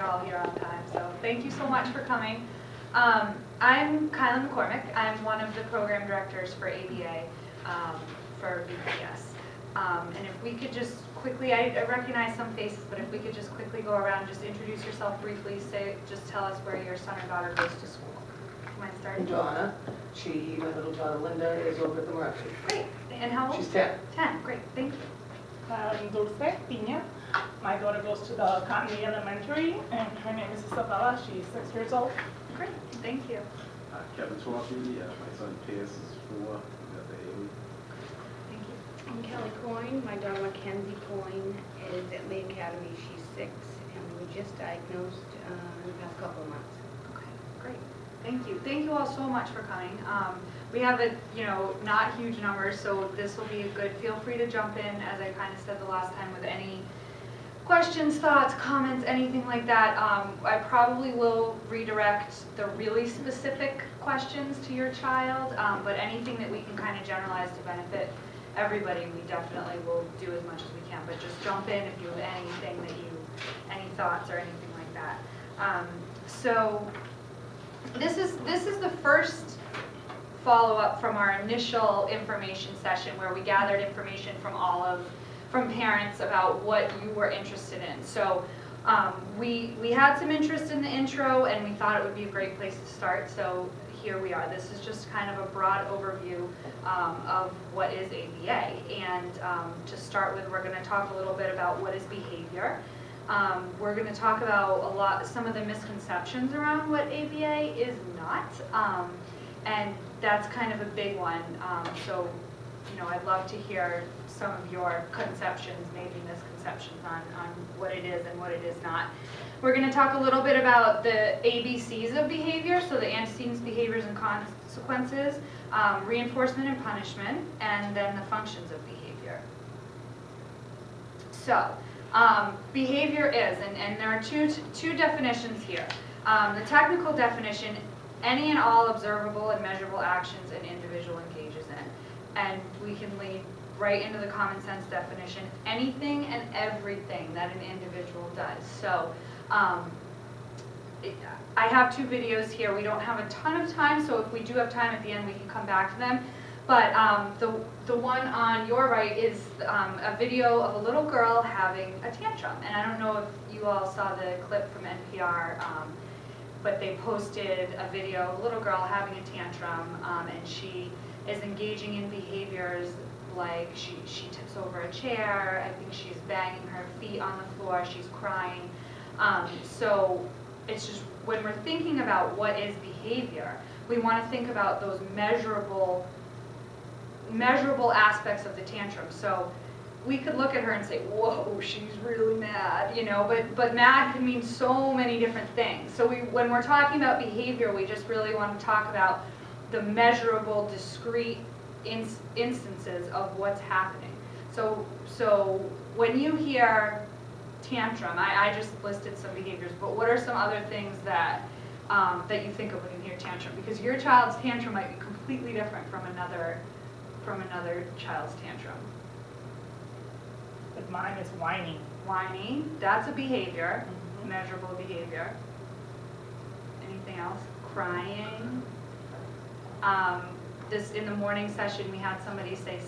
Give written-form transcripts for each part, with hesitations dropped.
you're all here on time. So thank you so much for coming. I'm Cailen McCormick. I'm one of the program directors for ABA for BPS. And if we could just quickly, I recognize some faces, but if we could just quickly go around, just introduce yourself briefly, just tell us where your son or daughter goes to school. You mind starting? Donna. My little daughter Linda is over at the Marathi. Great. And how old? She's 10. 10. Great. Thank you. Dulce Pina. My daughter goes to the Cottonwood Elementary, and her name is Isabella. She's 6 years old. Great. Thank you. Kevin Swampy. My son Pierce is 4. At the ABA. Thank you. I'm Kelly Coyne. My daughter Mackenzie Coyne is at Lee Academy. She's 6, and we were just diagnosed in the past couple of months. Okay, great. Thank you. Thank you all so much for coming. We have not huge numbers, so this will be a good. Feel free to jump in, as I kind of said the last time, with any questions, thoughts, comments, anything like that. I probably will redirect the really specific questions to your child, but anything that we can kind of generalize to benefit everybody, we definitely will do as much as we can. But just jump in if you have anything any thoughts or anything like that. So this is the first follow-up from our initial information session where we gathered information from parents about what you were interested in. So we had some interest in the intro, and we thought it would be a great place to start. So here we are. This is just kind of a broad overview of what is ABA. And to start with, we're going to talk a little bit about what is behavior. We're going to talk about some of the misconceptions around what ABA is not. And that's kind of a big one. So, I'd love to hear some of your conceptions, maybe misconceptions on what it is and what it is not. We're going to talk a little bit about the ABCs of behavior, so the antecedents, behaviors, and consequences, reinforcement and punishment, and then the functions of behavior. So, behavior is, and there are two definitions here. The technical definition: any and all observable and measurable actions an individual engages in. And we can lead right into the common sense definition: anything and everything that an individual does. So I have 2 videos here. We don't have a ton of time, so if we do have time at the end, we can come back to them. But the one on your right is a video of a little girl having a tantrum. And I don't know if you all saw the clip from NPR, but they posted a video of a little girl having a tantrum, and she is engaging in behaviors like she tips over a chair. I think she's banging her feet on the floor. She's crying. So it's just, when we're thinking about what is behavior, we want to think about those measurable aspects of the tantrum. So we could look at her and say, whoa, she's really mad, but mad can mean so many different things. So when we're talking about behavior, we just really want to talk about the measurable, discrete instances of what's happening. So when you hear tantrum, I just listed some behaviors, but what are some other things that you think of when you hear tantrum? Because your child's tantrum might be completely different from another child's tantrum. But mine is whining. Whining, that's a behavior, measurable behavior. Anything else? Crying. In the morning session, we had somebody say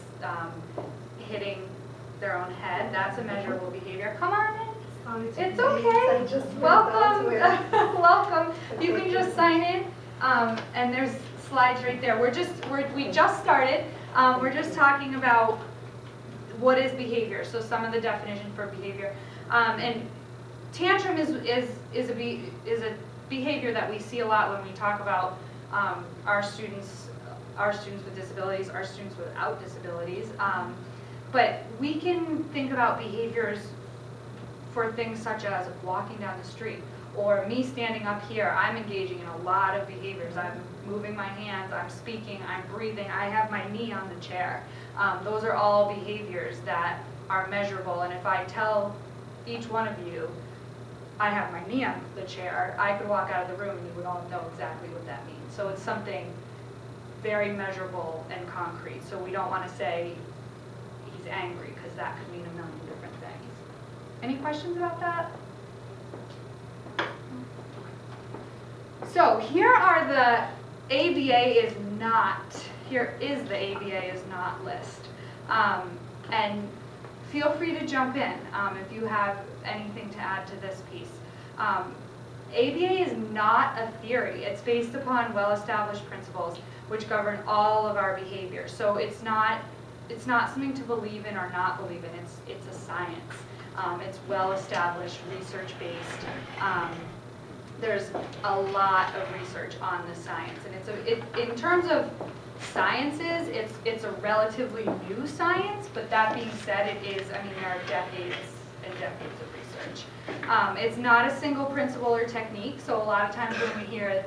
hitting their own head. That's a measurable behavior. Come on in. It's okay. Welcome. Welcome. You can just sign in, and there's slides right there. We just started. We're just talking about what is behavior. So some of the definition for behavior, and tantrum is a behavior that we see a lot when we talk about our students with disabilities, our students without disabilities. But we can think about behaviors for things such as walking down the street, or me standing up here. I'm engaging in a lot of behaviors. I'm moving my hands, I'm speaking, I'm breathing, I have my knee on the chair. Those are all behaviors that are measurable, and if I tell each one of you I have my knee on the chair, I could walk out of the room and you would all know exactly what that means. So it's something very measurable and concrete. So we don't want to say he's angry, because that could mean a million different things. Any questions about that? So here are the ABA is not, here is the ABA is not list. And feel free to jump in if you have anything to add to this piece. ABA is not a theory. It's based upon well-established principles which govern all of our behavior. So it's not something to believe in or not believe in. It's a science. It's well-established, research-based. There's a lot of research on the science, and in terms of sciences, it's a relatively new science. But that being said, it is. I mean, there are decades and decades of research. It's not a single principle or technique. So a lot of times when we hear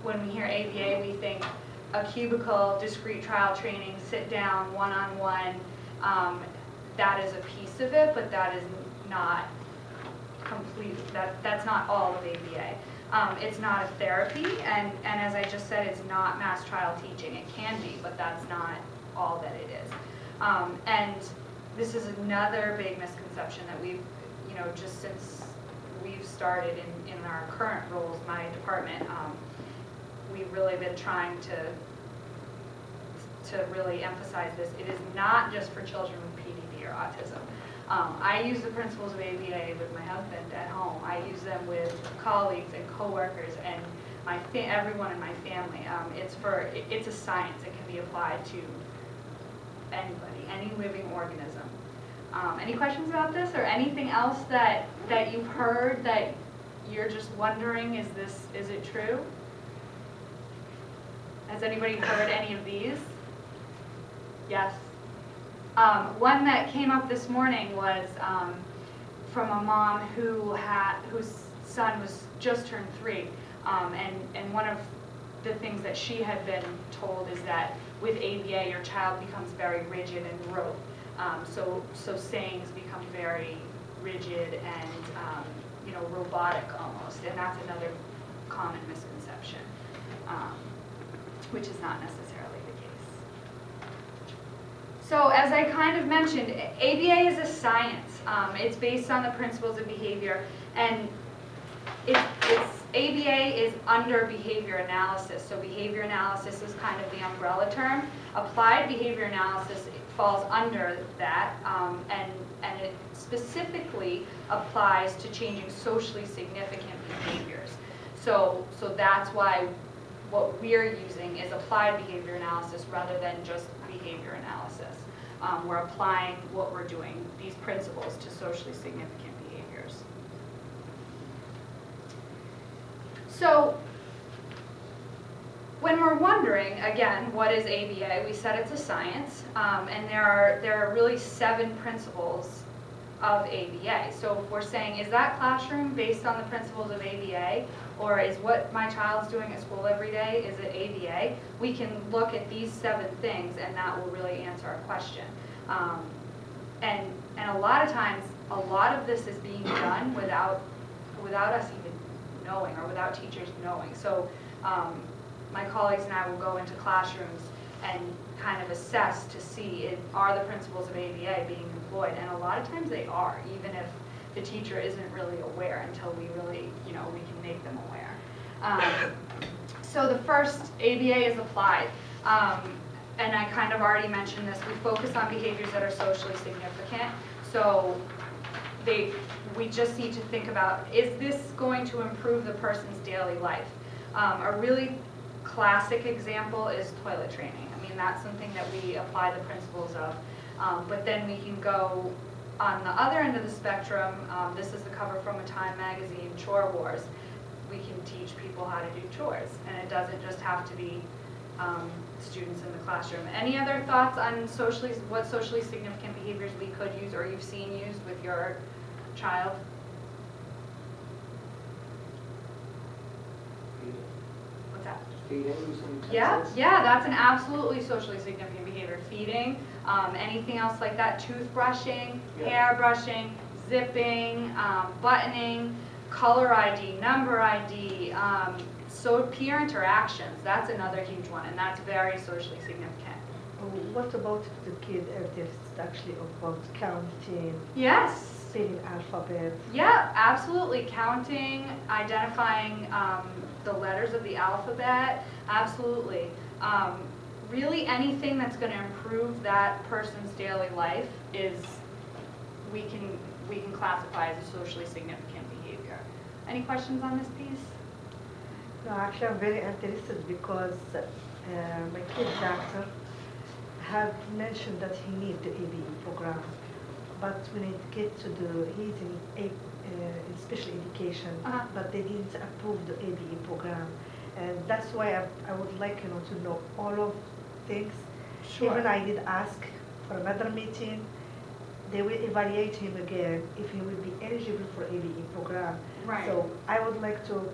ABA, we think a cubicle, discrete trial training, sit down, one-on-one. That is a piece of it, but that is not complete. That's not all of ABA. It's not a therapy, and as I just said, it's not mass trial teaching. It can be, but that's not all that it is. And this is another big misconception that we've, just since we've started in our current roles, my department, we've really been trying to really emphasize this. It is not just for children with PDD or autism. I use the principles of ABA with my husband at home. I use them with colleagues and coworkers and everyone in my family. It's a science. It can be applied to anybody, any living organism. Any questions about this or anything else that you've heard that you're just wondering, is it true? Has anybody heard any of these? Yes. One that came up this morning was from a mom whose son was just turned 3, and one of the things that she had been told is that with ABA your child becomes very rigid and rote. So sayings become very rigid and robotic almost, and that's another common misconception, which is not necessarily the case. So as I kind of mentioned, ABA is a science. It's based on the principles of behavior, and ABA is under behavior analysis. So behavior analysis is kind of the umbrella term. Applied behavior analysis falls under that, and it specifically applies to changing socially significant behaviors. So that's why what we're using is applied behavior analysis rather than just behavior analysis. We're applying what we're doing, these principles, to socially significant behaviors. So when we're wondering, again, what is ABA, we said it's a science, and there are really 7 principles of ABA. So if we're saying, is that classroom based on the principles of ABA, or is what my child's doing at school every day, is it ABA? We can look at these 7 things, and that will really answer our question. And a lot of times, a lot of this is being done without us even knowing, or without teachers knowing. So my colleagues and I will go into classrooms and kind of assess to see, are the principles of ABA being employed? And a lot of times they are, even if the teacher isn't really aware until we really, we can make them aware. So the first, ABA is applied. And I kind of already mentioned this. We focus on behaviors that are socially significant. So we just need to think about, is this going to improve the person's daily life? A really classic example is toilet training. I mean, that's something that we apply the principles of. But then we can go on the other end of the spectrum. This is the cover from a Time magazine, Chore Wars. We can teach people how to do chores, and it doesn't just have to be students in the classroom. Any other thoughts on what socially significant behaviors we could use or you've seen used with your child? What's that? Feeding some Yeah, utensils. yeah, that's an absolutely socially significant behavior. Feeding, anything else like that, toothbrushing, hair brushing, zipping, buttoning, color ID, number ID, so peer interactions, that's another huge one, and that's very socially significant. What about the kid if it's actually about counting, Yes. spelling alphabet? Yeah, absolutely. Counting, identifying the letters of the alphabet, absolutely. Really anything that's going to improve that person's daily life is, we can classify as a socially significant behavior. Any questions on this piece? No, actually I'm very interested because my kid doctor had mentioned that he needs the ABE program, but when it gets to he's in special education, but they didn't approve the ABE program, and that's why I would like to know all of things. Sure. Even I did ask for another meeting. They will evaluate him again if he will be eligible for ABE program. Right. So I would like to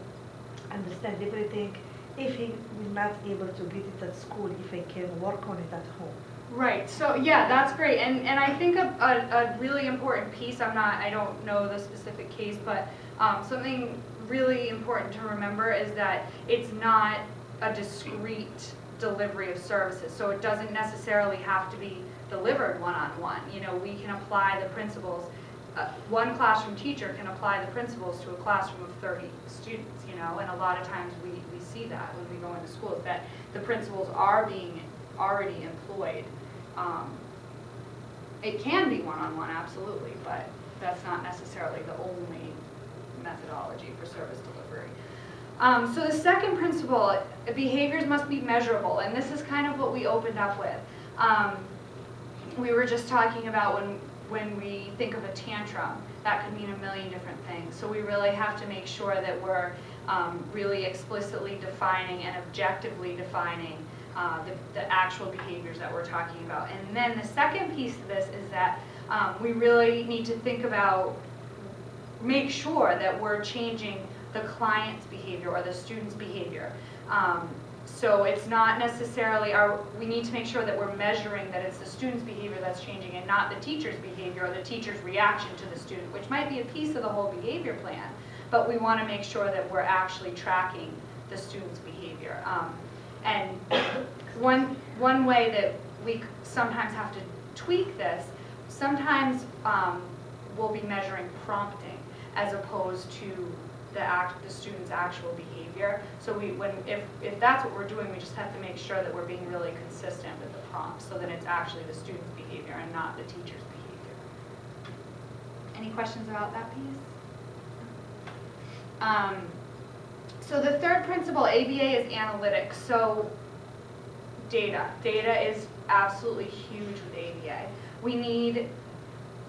understand everything. If he will not able to get it at school, if he can work on it at home. Right, so yeah, that's great, and I think a really important piece, I don't know the specific case, but something really important to remember is that it's not a discrete delivery of services, so it doesn't necessarily have to be delivered one-on-one. We can apply the principles, one classroom teacher can apply the principles to a classroom of 30 students, and a lot of times we see that when we go into schools, that the principles are being already employed. It can be one-on-one, absolutely, but that's not necessarily the only methodology for service delivery. So the second principle, behaviors must be measurable, and this is kind of what we opened up with. We were just talking about when we think of a tantrum, that could mean a million different things. So we really have to make sure that we're really explicitly defining and objectively defining the actual behaviors that we're talking about. And then the second piece of this is that we really need to think about, make sure that we're changing the client's behavior or the student's behavior. So it's not necessarily we need to make sure that we're measuring that it's the student's behavior that's changing and not the teacher's behavior or the teacher's reaction to the student, which might be a piece of the whole behavior plan. But we want to make sure that we're actually tracking the student's behavior. And one way that we sometimes have to tweak this, sometimes we'll be measuring prompting as opposed to the student's actual behavior. So if that's what we're doing, we just have to make sure that we're being really consistent with the prompt so that it's actually the student's behavior and not the teacher's behavior. Any questions about that piece? So the third principle, ABA, is analytics. So data. Data is absolutely huge with ABA. We need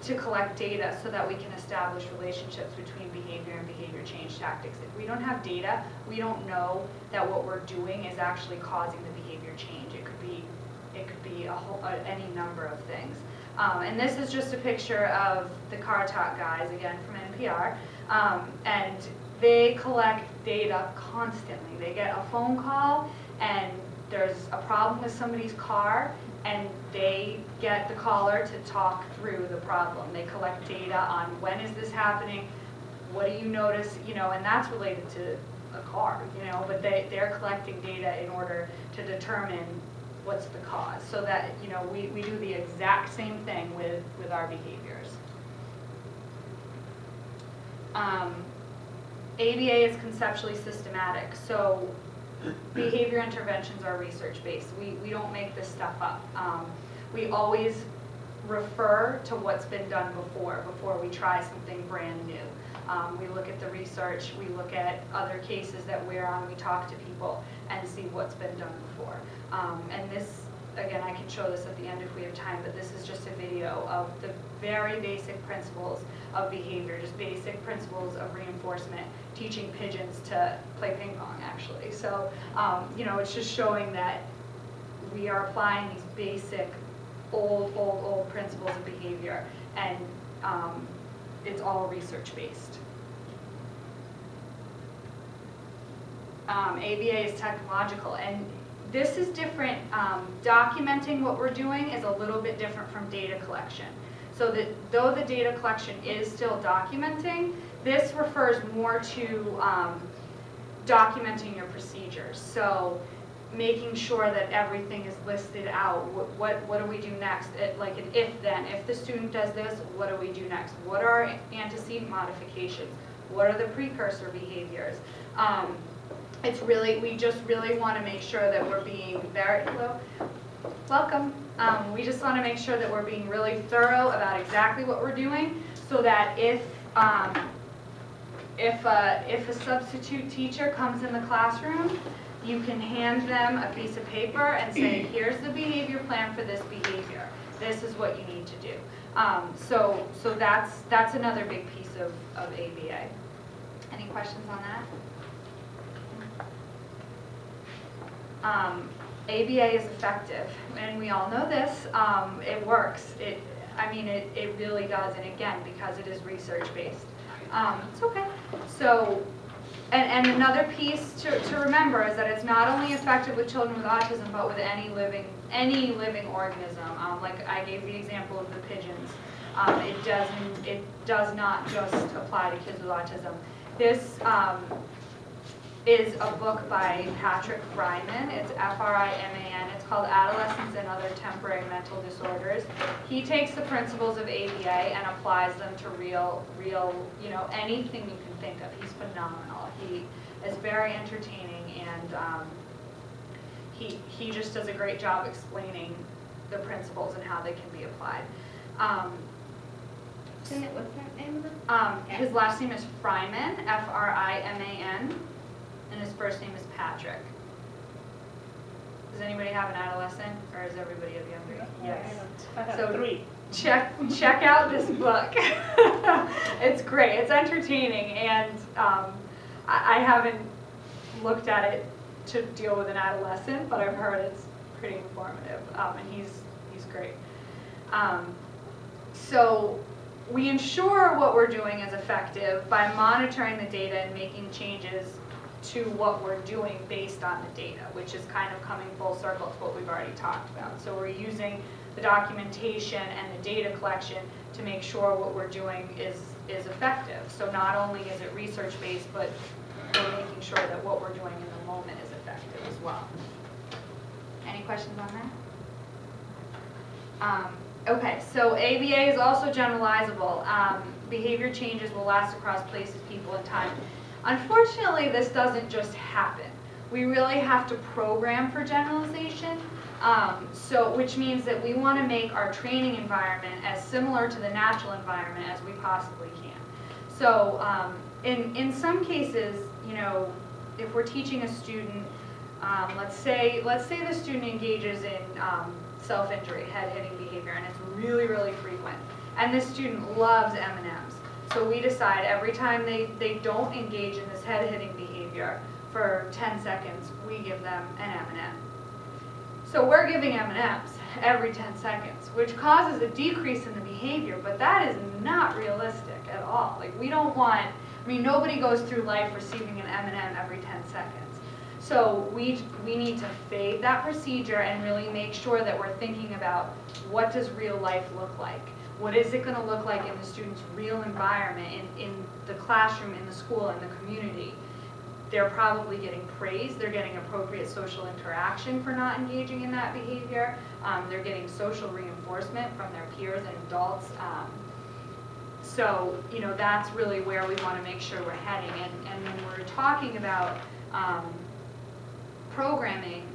to collect data so that we can establish relationships between behavior and behavior change tactics. If we don't have data, we don't know that what we're doing is actually causing the behavior change. It could be any number of things. And this is just a picture of the Car Talk guys, again from NPR, and they collect data constantly. They get a phone call and there's a problem with somebody's car, and they get the caller to talk through the problem. They collect data on when is this happening, what do you notice, and that's related to a car, but they're collecting data in order to determine what's the cause, so that we do the exact same thing with our behaviors. ABA is conceptually systematic, so behavior interventions are research-based. We don't make this stuff up. We always refer to what's been done before we try something brand new. We look at the research, we look at other cases that we're on, we talk to people and see what's been done before. And this, again, I can show this at the end if we have time, but this is just a video of the very basic principles of behavior, just basic principles of reinforcement, teaching pigeons to play ping pong, actually. So, it's just showing that we are applying these basic, old principles of behavior, and it's all research-based. ABA is technological, and this is different. Documenting what we're doing is a little bit different from data collection. So that though the data collection is still documenting, this refers more to documenting your procedures. So making sure that everything is listed out. What do we do next? Like an if-then. If the student does this, what do we do next? What are antecedent modifications? What are the precursor behaviors? it's really, we just really want to make sure that we're being very, hello, welcome. We just want to make sure that we're being really thorough about exactly what we're doing, so that if a substitute teacher comes in the classroom, you can hand them a piece of paper and say, here's the behavior plan for this behavior. This is what you need to do. So that's another big piece of ABA. Any questions on that? ABA is effective, and we all know this. It works. It really does, and again, because it is research-based. It's okay. So, and another piece to remember is that it's not only effective with children with autism, but with any living organism. Like I gave the example of the pigeons. It does not just apply to kids with autism. This is a book by Patrick Fryman. It's F-R-I-M-A-N. It's called Adolescents and Other Temporary Mental Disorders. He takes the principles of ABA and applies them to real, anything you can think of. He's phenomenal. He is very entertaining, and he just does a great job explaining the principles and how they can be applied. What's that name of it? His last name is Fryman, F-R-I-M-A-N. And his first name is Patrick. Does anybody have an adolescent, or is everybody a younger? Yes. I have So 3. check out this book. It's great. It's entertaining, and I haven't looked at it to deal with an adolescent, but I've heard it's pretty informative, and he's great. So we ensure what we're doing is effective by monitoring the data and making changes to what we're doing based on the data, which is kind of coming full circle to what we've already talked about. So we're using the documentation and the data collection to make sure what we're doing is effective. So not only is it research-based, but we're making sure that what we're doing in the moment is effective as well. Any questions on that? Okay, so ABA is also generalizable. Behavior changes will last across places, people, and time. Unfortunately, this doesn't just happen. We really have to program for generalization, which means that we want to make our training environment as similar to the natural environment as we possibly can. So in some cases, if we're teaching a student, let's say the student engages in self-injury, head-hitting behavior, and it's really, really frequent, and this student loves M&Ms. So we decide every time they don't engage in this head-hitting behavior for 10 seconds, we give them an M&M. So we're giving M&Ms every 10 seconds, which causes a decrease in the behavior, but that is not realistic at all. Like, we don't want, nobody goes through life receiving an M&M every 10 seconds. So we need to fade that procedure and really make sure that we're thinking about, what does real life look like? What is it going to look like in the student's real environment, in the classroom, in the school, in the community? They're probably getting praise. They're getting appropriate social interaction for not engaging in that behavior. They're getting social reinforcement from their peers and adults. So, that's really where we want to make sure we're heading. And when we're talking about programming,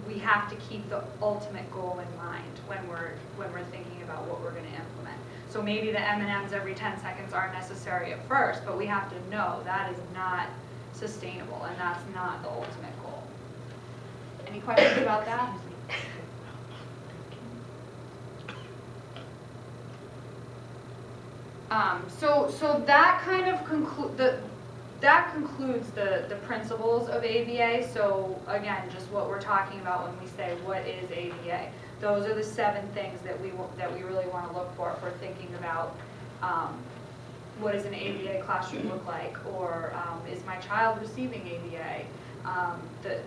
we have to keep the ultimate goal in mind when we're thinking about what we're going to implement. So maybe the M&Ms every 10 seconds aren't necessary at first, but we have to know that is not sustainable, and that's not the ultimate goal. Any questions about that? So that kind of concludes the principles of ABA. So again, just what we're talking about when we say what is ABA. Those are the 7 things that we really want to look for thinking about what does an ABA classroom look like, or is my child receiving ABA?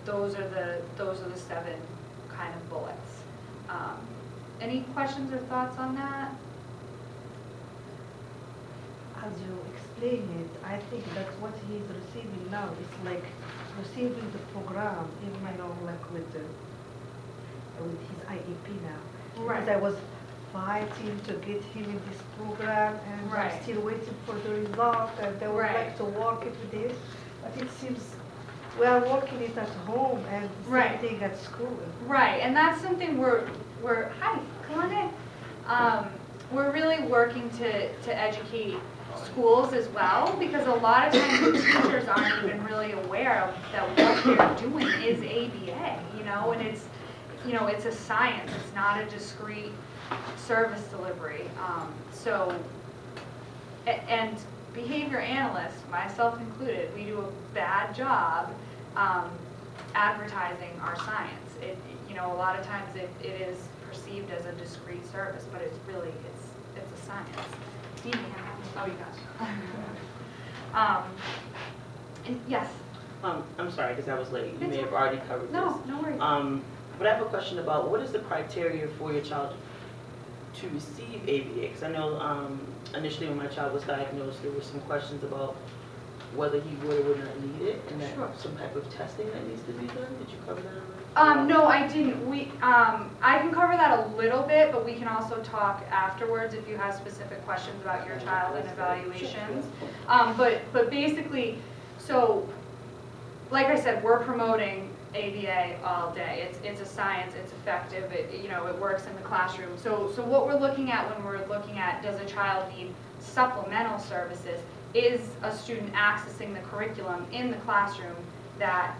Those are the 7 kind of bullets. Any questions or thoughts on that? As you explain it, I think that what he's receiving now is like receiving the program, even like with his IEP now. Right. Because I was fighting to get him in this program, and Right. I'm still waiting for the result, and they would Right. like to work it with this, but it seems we are working it at home and the Right. same thing at school. Right, and that's something we're hi, come on in. We're really working to educate schools as well, because a lot of times the teachers aren't even really aware of that what they're doing is ABA, you know, and it's, you know, it's a science, it's not a discrete service delivery. And behavior analysts, myself included, we do a bad job advertising our science. You know, a lot of times it is perceived as a discrete service, but it's really, it's a science. Oh, you got and yes. I'm sorry, because I was late. You may have already covered this. No, no worries. But I have a question about what is the criteria for your child to receive ABA? Because I know initially when my child was diagnosed, there were some questions about whether he would or would not need it, and that some type of testing that needs to be done. Did you cover that already? No, I didn't. I can cover that a little bit, but we can also talk afterwards if you have specific questions about your child and evaluations. But basically, so like I said, we're promoting ABA all day. It's a science. It's effective. You know, it works in the classroom. So what we're looking at when we're looking at does a child need supplemental services, is a student accessing the curriculum in the classroom that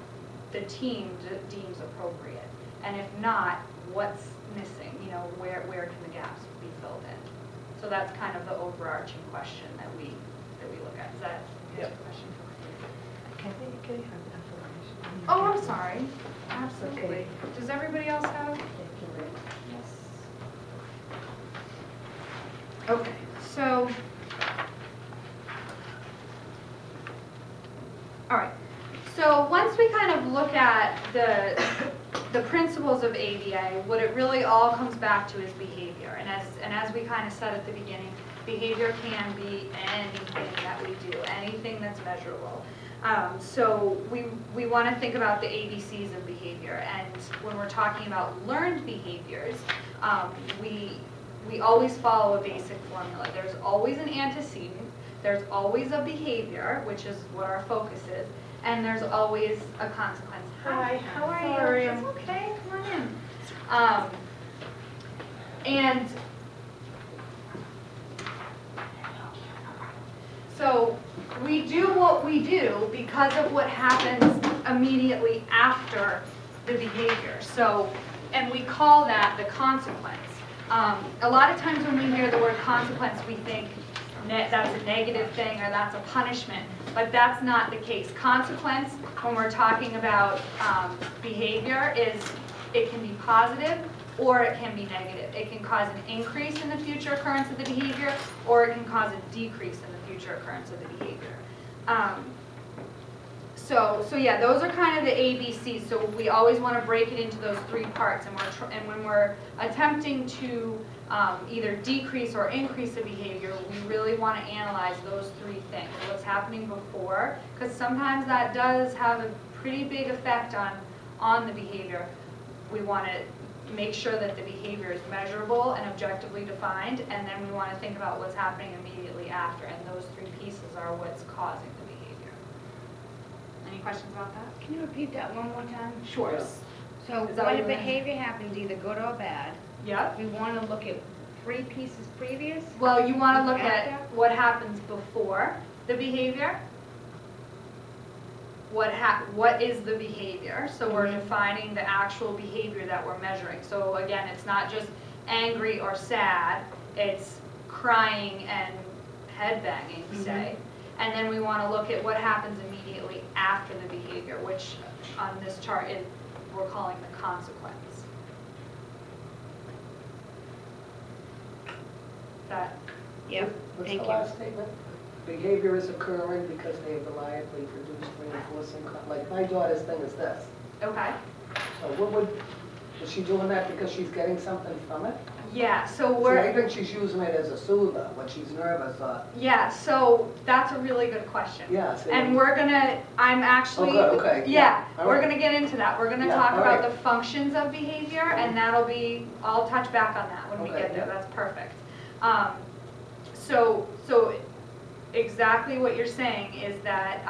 the team deems appropriate, and if not, what's missing? You know, where can the gaps be filled in? So that's kind of the overarching question that we look at. Is that answer the question? Can you have the information? Oh, I'm sorry. Absolutely. Okay. Does everybody else have? Thank you. Yes. Okay, so, all right. So once we kind of look at the principles of ABA, what it really all comes back to is behavior. And as we kind of said at the beginning, behavior can be anything that we do, anything that's measurable. So we want to think about the ABCs of behavior, and when we're talking about learned behaviors, we always follow a basic formula. There's always an antecedent, there's always a behavior, which is what our focus is, and there's always a consequence. Hi, how are you? Sorry. It's okay, come on in. And so we do what we do because of what happens immediately after the behavior. So, and we call that the consequence. A lot of times when we hear the word consequence, we think that's a negative thing or that's a punishment, but that's not the case. Consequence, when we're talking about behavior, is it can be positive or it can be negative. It can cause an increase in the future occurrence of the behavior, or it can cause a decrease in the future occurrence of the behavior. So yeah, those are kind of the ABCs. So we always want to break it into those three parts, and when we're attempting to either decrease or increase the behavior, we really want to analyze those three things. What's happening before, because sometimes that does have a pretty big effect on the behavior. We want to make sure that the behavior is measurable and objectively defined, and then we want to think about what's happening immediately after, and those three pieces are what's causing the behavior. Any questions about that? Can you repeat that one more time? Sure. Yeah. So Is that what when you a were- behavior happens, either good or bad, Yep. we want to look at three pieces previous? Well, you want to look at After? what happens before the behavior. What is the behavior? So we're defining the actual behavior that we're measuring. So again, it's not just angry or sad, it's crying and head banging, say. And then we want to look at what happens immediately after the behavior, which on this chart we're calling the consequence. That Yep, What's thank the you. last statement? Behavior is occurring because they have reliably produced reinforcing, like my daughter's thing is this. okay? So is she doing that because she's getting something from it? Yeah. So See, we're I think she's using it as a soother when she's nervous. Yeah, so that's a really good question. Yeah. See, And I'm actually, Okay. yeah, All we're right. gonna get into that. We're gonna Yeah, talk all about right. the functions of behavior, and I'll touch back on that when we Okay, get there. yeah. That's perfect. So exactly what you're saying is that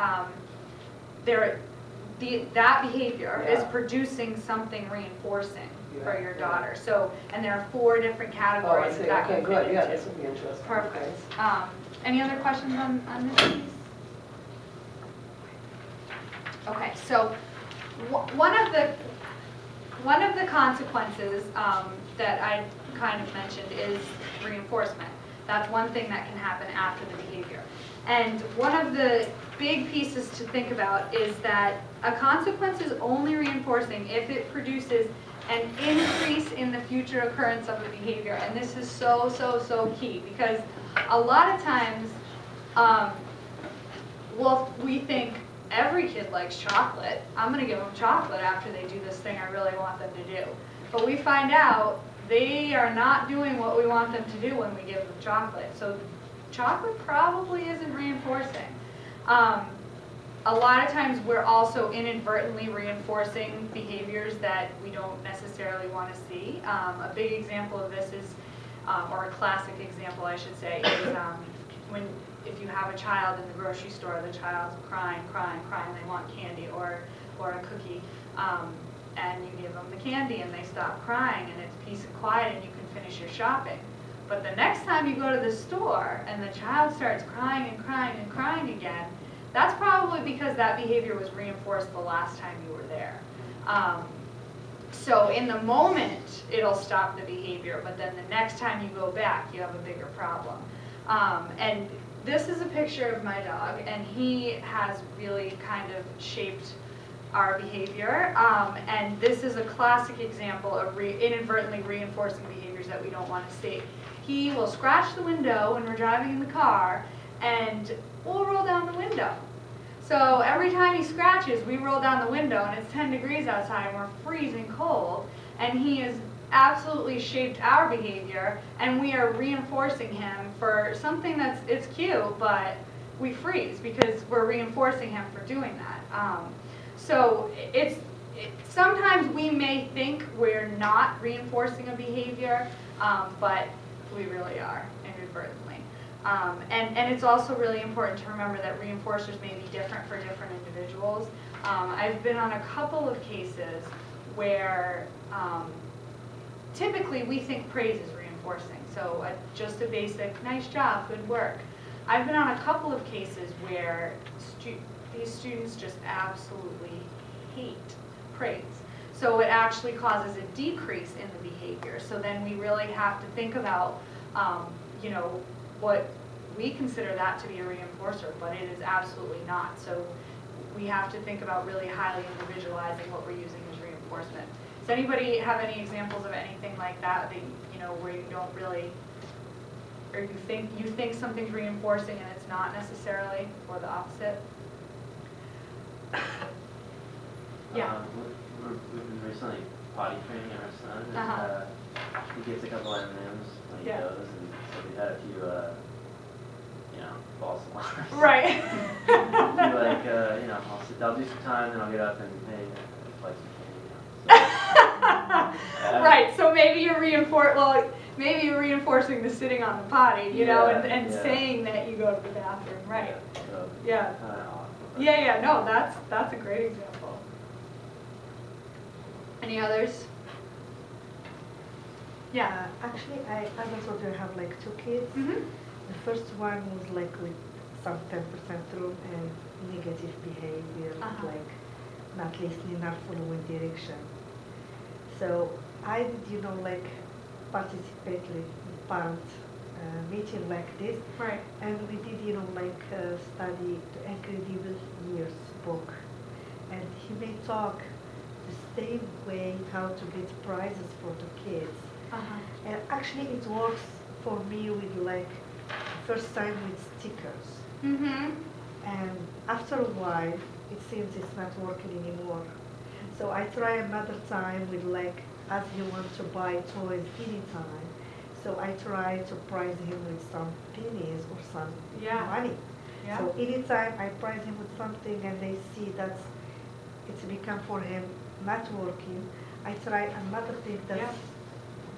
that behavior is Yeah. producing something reinforcing for Yeah, your yeah. daughter. So, and there are 4 different Oh, I categories see, that okay, can good, fit yeah, into. this would be interesting. Perfect. Okay. Any other questions on this piece? Okay, so one of the consequences that I kind of mentioned is reinforcement. That's one thing that can happen after the behavior. And one of the big pieces to think about is that a consequence is only reinforcing if it produces an increase in the future occurrence of the behavior. And this is so, so, so key, because a lot of times, we think every kid likes chocolate. I'm going to give them chocolate after they do this thing I really want them to do. But we find out they are not doing what we want them to do when we give them chocolate. So chocolate probably isn't reinforcing. A lot of times we're also inadvertently reinforcing behaviors that we don't necessarily want to see. A big example of this is, or a classic example I should say, is if you have a child in the grocery store, the child's crying, they want candy or a cookie, and you give them the candy and they stop crying and it's peace and quiet and you can finish your shopping. But the next time you go to the store and the child starts crying again, that's probably because that behavior was reinforced the last time you were there. So in the moment, it'll stop the behavior, but then the next time you go back, you have a bigger problem. And this is a picture of my dog, and he has really kind of shaped our behavior. And this is a classic example of inadvertently reinforcing behaviors that we don't want to see. He will scratch the window when we're driving in the car, and we'll roll down the window. So every time he scratches, we roll down the window, and it's 10 degrees outside, and we're freezing cold, and he has absolutely shaped our behavior, and we are reinforcing him for something it's cute, but we freeze because we're reinforcing him for doing that. So sometimes we may think we're not reinforcing a behavior, but we really are inadvertently. And it's also really important to remember that reinforcers may be different for different individuals. I've been on a couple of cases where typically we think praise is reinforcing. So just a basic, nice job, good work. I've been on a couple of cases where these students just absolutely hate praise. So it actually causes a decrease in the behavior. So then we really have to think about, what we consider that to be a reinforcer, but it is absolutely not. So we have to think about really highly individualizing what we're using as reinforcement. Does anybody have any examples of anything like that, where you don't really, or you think something's reinforcing and it's not necessarily, or the opposite? Yeah. We've been recently potty training our son, and he gets a couple M&Ms when he goes, and so we've had a few, false alarms. Right. I'll do some time, then I'll get up and play some candy. Right. So maybe you're maybe you're reinforcing the sitting on the potty, and saying that you go to the bathroom, right? Yeah. Yeah. No, that's a great example. Any others? Yeah. Actually, I as a daughter have like 2 kids. Mm-hmm. The first one was like with some temper tantrum and negative behavior, like not listening, not following direction. So I did, participate in parent meeting like this. Right. And we did, study the Incredible Years book. And he may talk the same way how to get prizes for the kids. And actually it works for me with first time with stickers. Mm-hmm. And after a while, it seems it's not working anymore. So I try another time with as he wants to buy toys anytime. So I try to prize him with some pennies or some money. Yeah. So anytime I prize him with something and they see that it's become for him not working, I try another thing that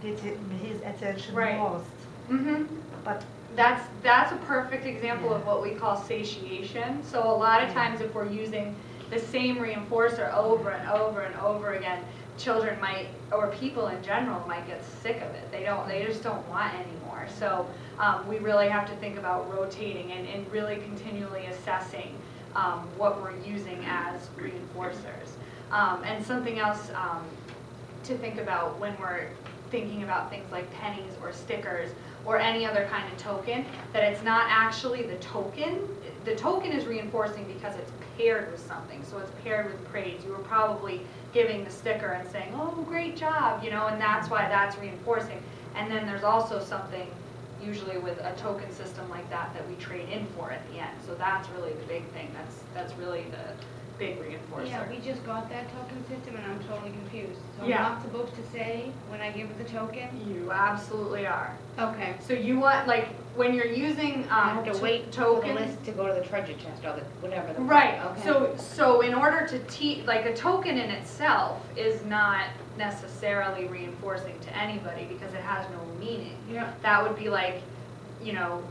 gets his attention most. Mm-hmm. But that's a perfect example of what we call satiation. So a lot of times if we're using the same reinforcer over and over and over again, children might, or people in general, might get sick of it. They just don't want anymore. So we really have to think about rotating and really continually assessing what we're using as reinforcers. And something else to think about when we're thinking about things like pennies or stickers or any other kind of token, that it's not actually the token. The token is reinforcing because it's paired with something. So it's paired with praise. You were probably giving the sticker and saying, oh, great job, you know, and that's why that's reinforcing. And then there's also something, usually with a token system like that, that we trade in for at the end. So that's really the big thing. That's really the big reinforcer. Yeah, we just got that token system and I'm totally confused. So Yeah. I'm not supposed to say when I give it the token? You absolutely are. Okay. So you want, like, when you're using I have to wait for the token, list to go to the treasure chest or the, whatever the. right, Okay. so in order to teach, like, a token in itself is not necessarily reinforcing to anybody because it has no meaning. Yeah. That would be like, you know,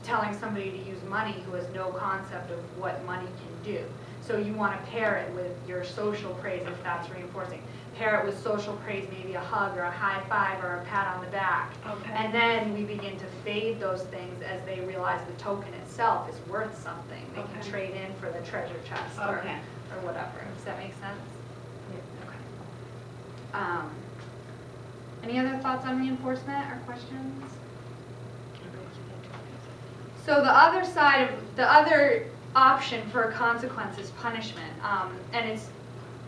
telling somebody to use money who has no concept of what money can do. So you want to pair it with your social praise if that's reinforcing. Pair it with social praise, maybe a hug or a high five or a pat on the back. Okay. And then we begin to fade those things as they realize the token itself is worth something. They can Okay. trade in for the treasure chest Okay. or whatever. Does that make sense? Yeah. Okay. Any other thoughts on reinforcement or questions? So the other side of, the other option for a consequence is punishment. And it's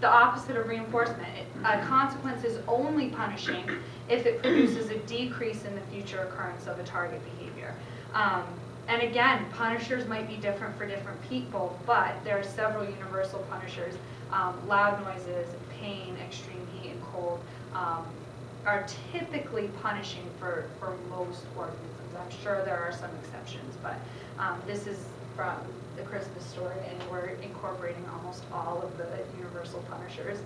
the opposite of reinforcement. A consequence is only punishing if it produces a decrease in the future occurrence of a target behavior. And again, punishers might be different for different people, but there are several universal punishers. Loud noises, pain, extreme heat and cold are typically punishing for most organisms. I'm sure there are some exceptions, but this is from the Christmas story, and we're incorporating almost all of the universal punishers.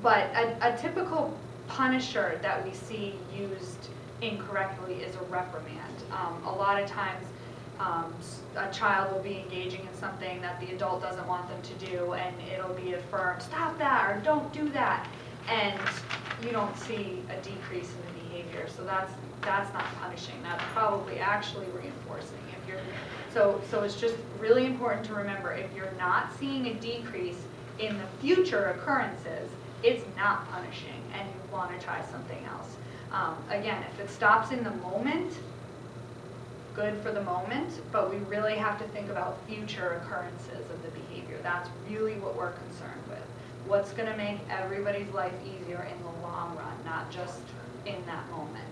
But a typical punisher that we see used incorrectly is a reprimand. A lot of times a child will be engaging in something that the adult doesn't want them to do, and it'll be affirmed, stop that, or don't do that, and you don't see a decrease in the behavior. So that's not punishing. That's probably actually reinforcing. If you're so it's just really important to remember, if you're not seeing a decrease in the future occurrences, it's not punishing, and you want to try something else. Again, if it stops in the moment, good for the moment, but we really have to think about future occurrences of the behavior. That's really what we're concerned with. What's going to make everybody's life easier in the long run, not just in that moment.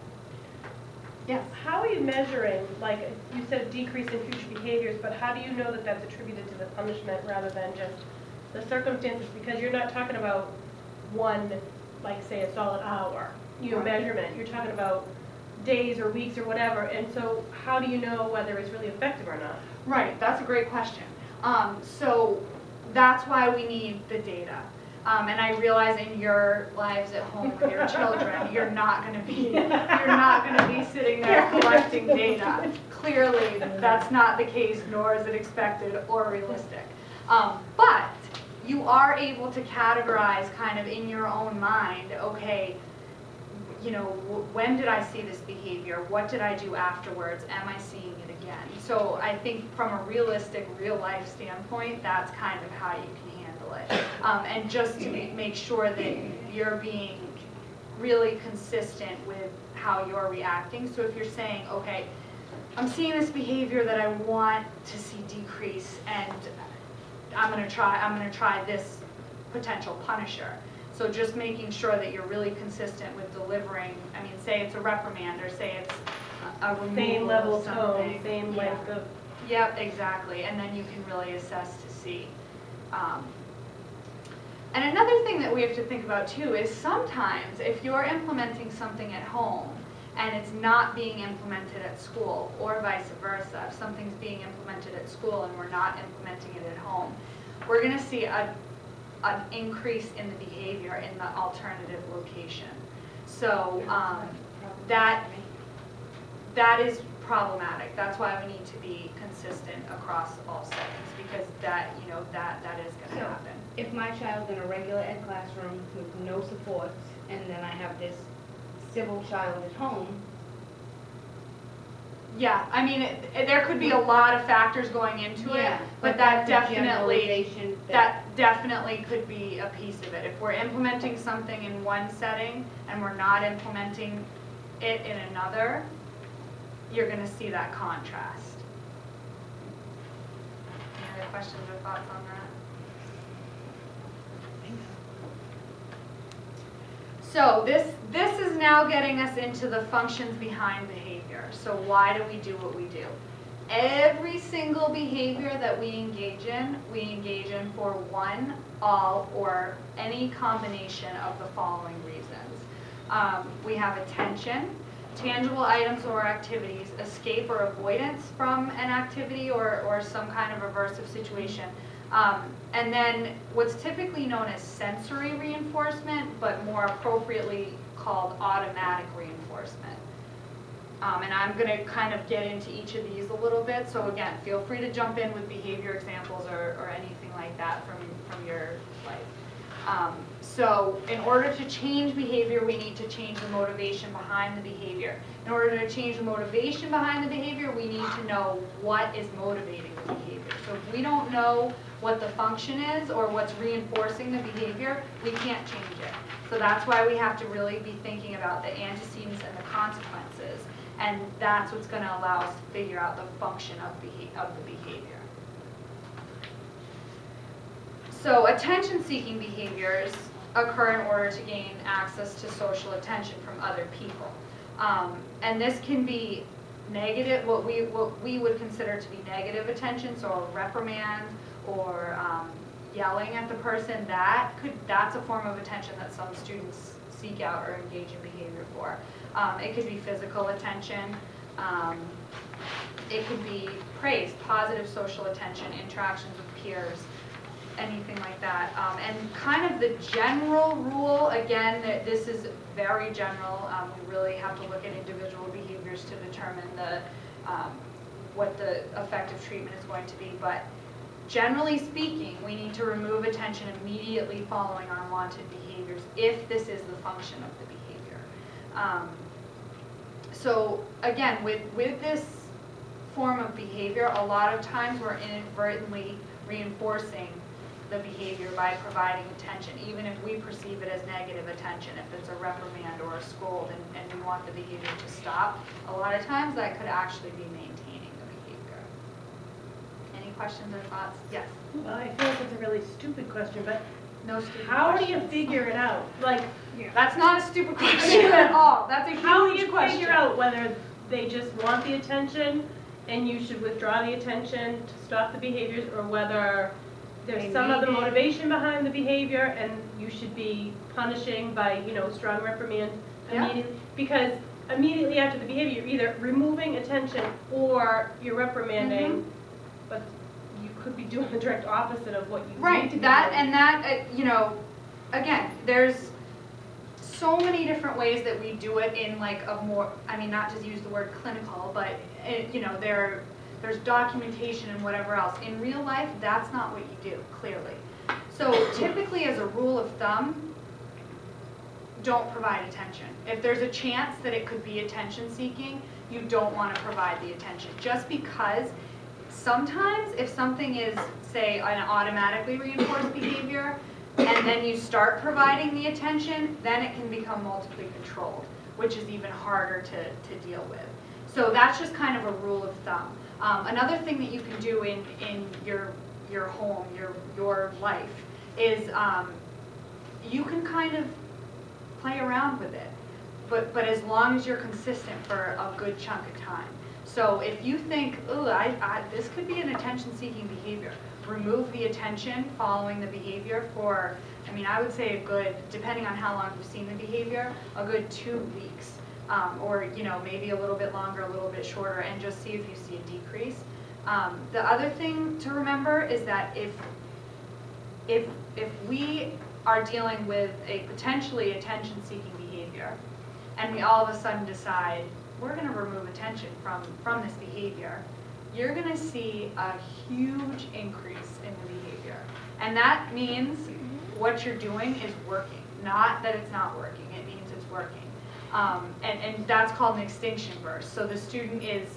Yes? How are you measuring, like you said, a decrease in future behaviors, but how do you know that that's attributed to the punishment rather than just the circumstances? Because you're not talking about one, like say a solid hour, your measurement. You're talking about days or weeks or whatever, and so how do you know whether it's really effective or not? Right, that's a great question. So that's why we need the data. And I realize in your lives at home with your children, you're not going to be sitting there collecting data. Clearly, that's not the case, nor is it expected or realistic. But you are able to categorize kind of in your own mind, okay, you know, when did I see this behavior? What did I do afterwards? Am I seeing it again? So I think from a realistic, real-life standpoint, that's kind of how you can handle it. And just to make sure that you're being really consistent with how you're reacting. So if you're saying, okay, I'm seeing this behavior that I want to see decrease, and I'm going to try this potential punisher. So just making sure that you're really consistent with delivering, I mean, say it's a reprimand or say it's a removal Same level of of something. tone, same length of... Yep, exactly. And then you can really assess to see. And another thing that we have to think about too is sometimes if you're implementing something at home and it's not being implemented at school, or vice versa, if something's being implemented at school and we're not implementing it at home, we're going to see an increase in the behavior in the alternative location. So that is problematic. That's why we need to be consistent across all settings, because that, you know, that is going to happen. If my child's in a regular ed classroom with no supports, and then I have this civil child at home, Yeah, I mean, there could be a lot of factors going into it, yeah, but that that's a definitely, generalization that definitely could be a piece of it. If we're implementing something in one setting and we're not implementing it in another, you're going to see that contrast. Any other questions or thoughts on that? So this is now getting us into the functions behind behavior. So why do we do what we do? Every single behavior that we engage in for one, all, or any combination of the following reasons. We have attention, tangible items or activities, escape or avoidance from an activity or some kind of aversive situation. And then what's typically known as sensory reinforcement, but more appropriately called automatic reinforcement. And I'm going to kind of get into each of these a little bit. So again, feel free to jump in with behavior examples or anything like that from your life. So in order to change behavior, we need to change the motivation behind the behavior. In order to change the motivation behind the behavior, we need to know what is motivating the behavior. So if we don't know what the function is or what's reinforcing the behavior, we can't change it. So that's why we have to really be thinking about the antecedents and the consequences. And that's what's going to allow us to figure out the function of the behavior. So attention-seeking behaviors occur in order to gain access to social attention from other people. And this can be negative, what we would consider to be negative attention, so a reprimand or yelling at the person. That's a form of attention that some students seek out or engage in behavior for. It could be physical attention. It could be praise, positive social attention, interactions with peers, anything like that. And kind of the general rule, again, that this is very general. We really have to look at individual behaviors to determine what the effective treatment is going to be. But generally speaking, we need to remove attention immediately following unwanted behaviors if this is the function of the behavior. So again, with this form of behavior, a lot of times we're inadvertently reinforcing the behavior by providing attention, even if we perceive it as negative attention. If it's a reprimand or a scold and we want the behavior to stop, a lot of times that could actually be maintaining the behavior. Any questions or thoughts? Yes? Well, I feel like it's a really stupid question, but No stupid how do questions. you figure it out? Like, That's not a stupid question at all. That's a huge how do you question. figure out whether they just want the attention and you should withdraw the attention to stop the behaviors, or whether there's They some need other it. motivation behind the behavior and you should be punishing by, strong reprimand Yeah. immediately? Because immediately after the behavior, you're either removing attention or you're reprimanding, but you could be doing the direct opposite of what you need to Right, be that doing. and that, again, there's so many different ways that we do it in like a more, I mean, not to use the word clinical, but, there's documentation and whatever else. In real life, that's not what you do, clearly. So typically, as a rule of thumb, don't provide attention. If there's a chance that it could be attention seeking, you don't want to provide the attention. Just because sometimes if something is, say, an automatically reinforced behavior, and then you start providing the attention, then it can become multiply controlled, which is even harder to deal with. So that's just kind of a rule of thumb. Another thing that you can do in your home, your life, is you can kind of play around with it, but as long as you're consistent for a good chunk of time. So if you think, ooh, this could be an attention-seeking behavior, remove the attention following the behavior for, I would say a good, depending on how long you've seen the behavior, a good 2 weeks. Or maybe a little bit longer, a little bit shorter, and just see if you see a decrease. The other thing to remember is that if we are dealing with a potentially attention-seeking behavior, and we all of a sudden decide, we're going to remove attention from this behavior, you're going to see a huge increase in the behavior. And that means what you're doing is working, not that it's not working. It means it's working. And that's called an extinction burst. So the student is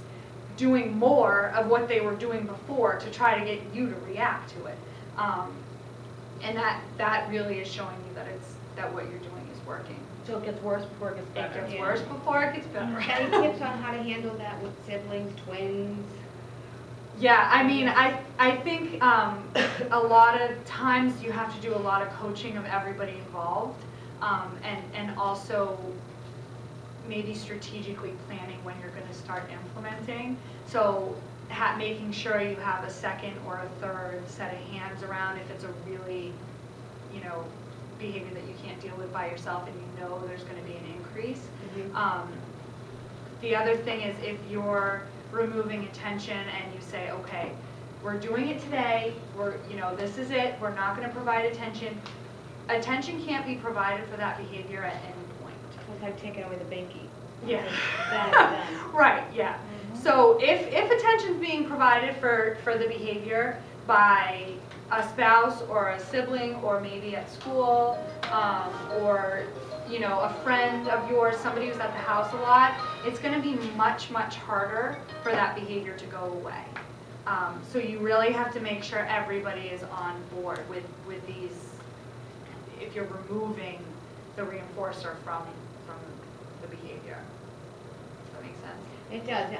doing more of what they were doing before to try to get you to react to it. And that really is showing you that what you're doing is working. So it gets worse before it gets better. It gets worse before it gets better. Any tips on how to handle that with siblings, twins? Yeah, I mean, I think a lot of times you have to do a lot of coaching of everybody involved, and also maybe strategically planning when you're going to start implementing. So making sure you have a second or a third set of hands around if it's a really, behavior that you can't deal with by yourself and you know there's going to be an increase. The other thing is if you're removing attention and you say, okay, we're doing it today, this is it, we're not going to provide attention. Attention can't be provided for that behavior at any point. It's like taking away the binky. Yeah. Then. Right, yeah. So if attention's being provided for the behavior by a spouse or a sibling or maybe at school, or a friend of yours, somebody who's at the house a lot, it's going to be much, much harder for that behavior to go away. So you really have to make sure everybody is on board with these, if you're removing the reinforcer from the behavior. Does that make sense? It does.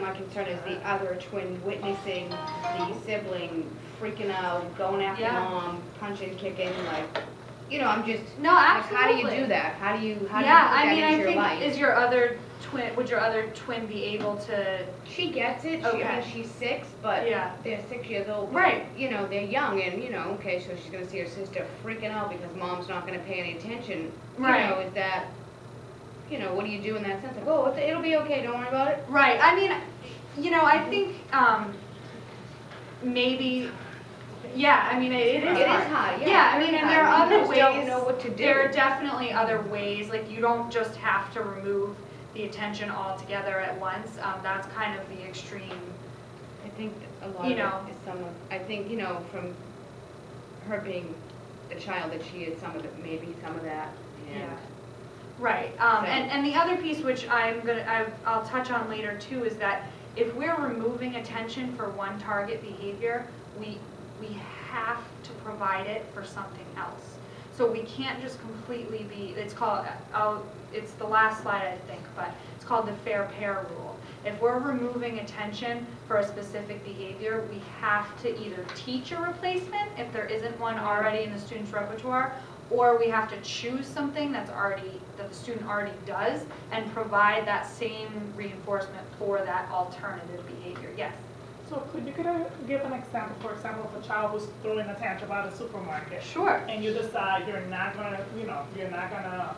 My concern is the other twin witnessing the sibling freaking out, going after mom, punching, kicking, I'm just. No, absolutely. How do you do that? How do you put that into your life? Would your other twin be able to? She gets it. Okay. She's 6, but they're 6 years old. But, right. They're young, and okay, so she's gonna see her sister freaking out because mom's not gonna pay any attention. Right. Is that? What do you do in that sense? Like, oh, it'll be okay. Don't worry about it. Right. I mean, I think maybe. Yeah, I mean, it is hard. Yeah, I mean, and there are other ways. Don't know what to do. There are definitely other ways. Like, you don't just have to remove the attention altogether at once. That's kind of the extreme. I think a lot of it is I think, from her being a child that she is maybe some of that. Yeah. Right. And the other piece, which I'll touch on later too, is that if we're removing attention for one target behavior, we have to provide it for something else. So we can't just completely be, it's the last slide I think, but it's called the fair pair rule. If we're removing attention for a specific behavior, we have to either teach a replacement if there isn't one already in the student's repertoire, or we have to choose something that the student already does and provide that same reinforcement for that alternative behavior. Yes? So could you give an example, for example, of a child who's throwing a tantrum at a supermarket? Sure. And you decide you're not gonna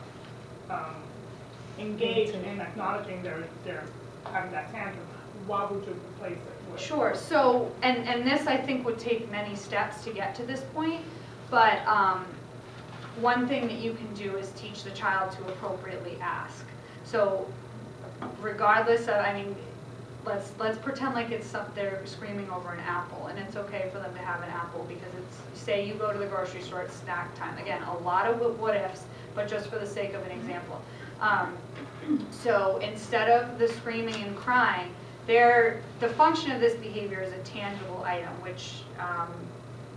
engage in acknowledging they're having that tantrum. What would you replace it with? Sure. So, and this I think would take many steps to get to this point, but one thing that you can do is teach the child to appropriately ask. So, regardless of, let's pretend like they're screaming over an apple, and it's okay for them to have an apple because it's, say you go to the grocery store, it's snack time. Again, a lot of what ifs, but just for the sake of an example. So instead of the screaming and crying, the function of this behavior is a tangible item, which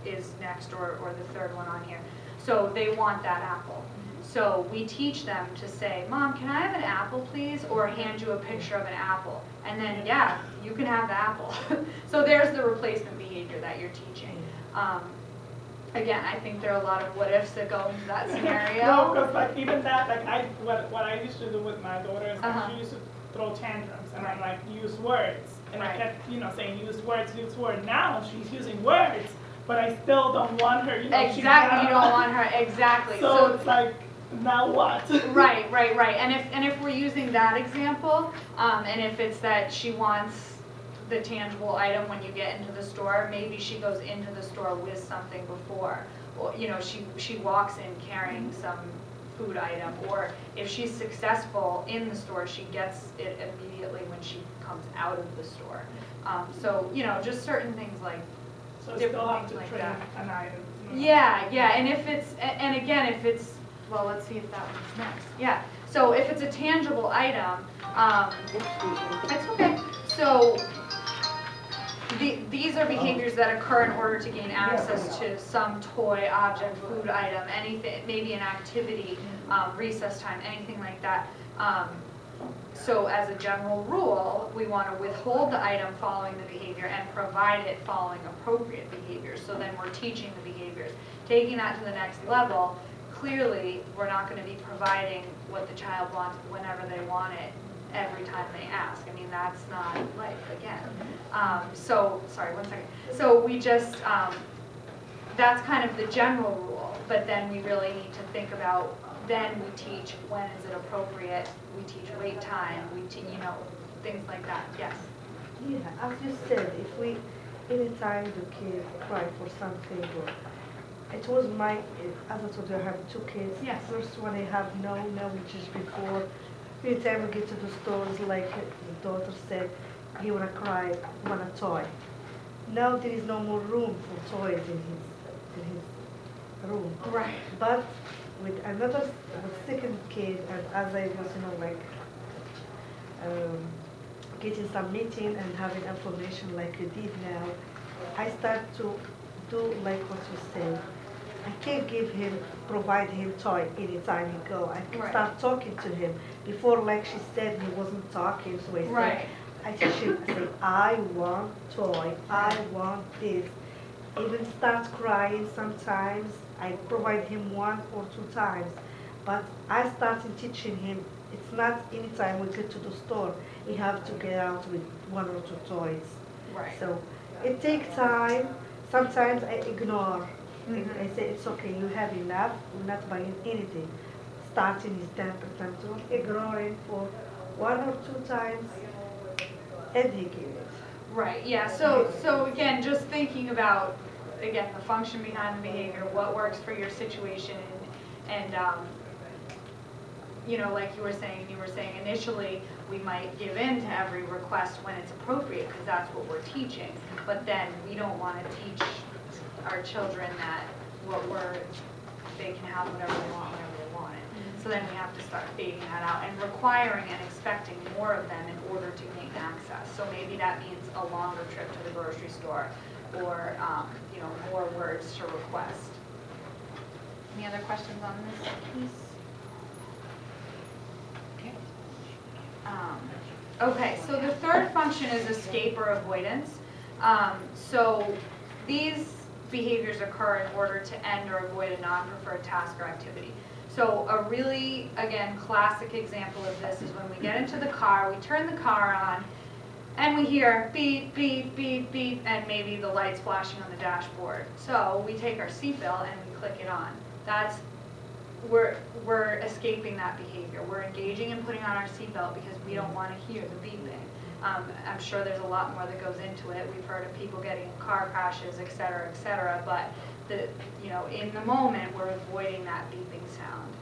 is next or the third one on here. So they want that apple. So we teach them to say, Mom, can I have an apple, please? Or hand you a picture of an apple. And then, yeah, you can have the apple. So there's the replacement behavior that you're teaching. Again, I think there are a lot of what ifs that go into that scenario. No, because even that, what I used to do with my daughter is she used to throw tantrums, and I'm like, use words. And I kept, saying use words. Now she's using words, but I still don't want her, Exactly, you don't want her, exactly. So it's like, now what? Right. And if we're using that example, and if it's that she wants the tangible item when you get into the store, maybe she goes into the store with something before, or she walks in carrying food item, or if she's successful in the store, she gets it immediately when she comes out of the store. So, you know, just certain things like So you different still have things to like train that. an item. Yeah, yeah, and if it's, and again, if it's, well, let's see if that one's next. Yeah, so if it's a tangible item, it's okay. So these are behaviors that occur in order to gain access to some toy, object, food item, anything, maybe an activity, recess time, anything like that. So as a general rule, we want to withhold the item following the behavior and provide it following appropriate behaviors. So then we're teaching the behaviors. Taking that to the next level, clearly we're not going to be providing what the child wants whenever they want it every time they ask. I mean, that's not life, again. So, sorry, one second. So we just, that's kind of the general rule, but then we really need to think about, then we teach when is it appropriate, we teach wait time, we teach, you know, things like that. Yes? Yeah, as you said, if we, anytime the kid cry for something, or it was my, as I told you, I have 2 kids. Yes. First one I have no knowledge before. Anytime we get to the stores, like the daughter said, he wanna cry, want a toy. Now there is no more room for toys in his room. Right. But with another, with second kid, and as I was, you know, like, getting some meeting and having information like you did now, I start to do like what you said. I can't give him, provide him toy anytime he go. I can start talking to him. Before, like she said, he wasn't talking, so I said, I teach him, I say, I want toy, I want this. Even start crying sometimes. I provide him 1 or 2 times. But I started teaching him, it's not anytime we get to the store, he have to get out with 1 or 2 toys. Right. So it takes time. Sometimes I ignore. I say, it's okay, you have enough, we're not buying anything. Starting his temper tantrum, ignoring for 1 or 2 times, and he give it. Right, yeah, so again, just thinking about, again, the function behind the behavior, what works for your situation, and you know, like you were saying initially, we might give in to every request when it's appropriate, because that's what we're teaching, but then we don't want to teach our children that they can have whatever they want whenever they want it. So then we have to start fading that out and requiring and expecting more of them in order to gain access. So maybe that means a longer trip to the grocery store, or you know, more words to request. Any other questions on this piece? Okay. Okay, so the third function is escape or avoidance. So these behaviors occur in order to end or avoid a non-preferred task or activity. So a really, again, classic example of this is when we get into the car, we turn the car on, and we hear beep, beep, beep, beep, and maybe the light's flashing on the dashboard. So we take our seatbelt and we click it on. We're escaping that behavior. We're engaging in putting on our seatbelt because we don't want to hear the beeping. I'm sure there's a lot more that goes into it. We've heard of people getting in car crashes, et cetera, but you know, in the moment, we're avoiding that beeping sound.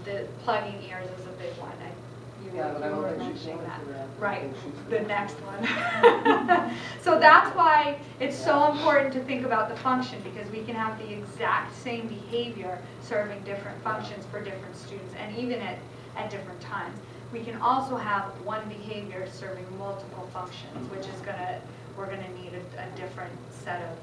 The plugging ears is a big one. You were mentioning that. Right, the next one. So that's why it's so important to think about the function, because we can have the exact same behavior serving different functions for different students, and even at different times. We can also have one behavior serving multiple functions, which is we're gonna need a different set of